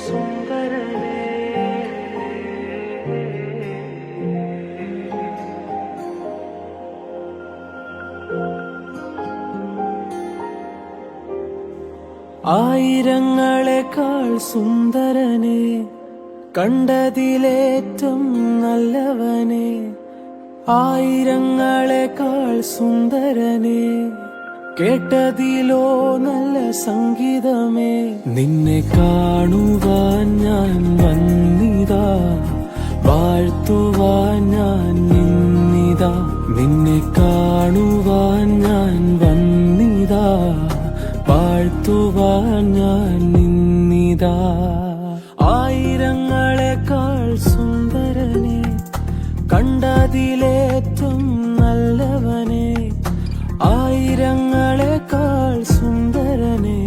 സുന്ദരനേ. ആയിരങ്ങളെക്കാൾ സുന്ദരനെ, കണ്ടതിലേറ്റം നല്ലവനെ. ആയിരങ്ങളെക്കാൾ സുന്ദരനെ, കേട്ടതിലോ നല്ല സംഗീതമേ. നിന്നെ കാണുവാൻ ഞാൻ വന്നിതാ, വാഴ്ത്തുവാൻ ഞാൻ നിന്നിതാ. നിന്നെ കാണുവാൻ ഞാൻ വന്നിതാ, വാഴ്ത്തുവാൻ ഞാൻ നിന്നിതാ. ആയിരങ്ങളെക്കാൾ സുന്ദരനെ, കണ്ടതിലേറ്റം നല്ലവനെ. ആയിരങ്ങളെക്കാൾ സുന്ദരനെ,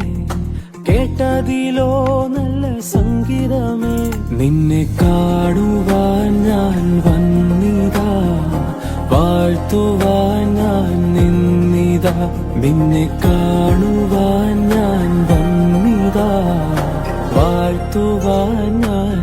കേട്ടതിലോ നല്ല സംഗീതമേ. നിന്നെ കാണുവാൻ ഞാൻ വന്നിതാ, വാഴ്ത്തുവാൻ ഞാൻ നിന്നിതാ. നിന്നെ കാണുവാൻ ഞാൻ വന്നിതാ, വാഴ്ത്തുവാൻ ഞാൻ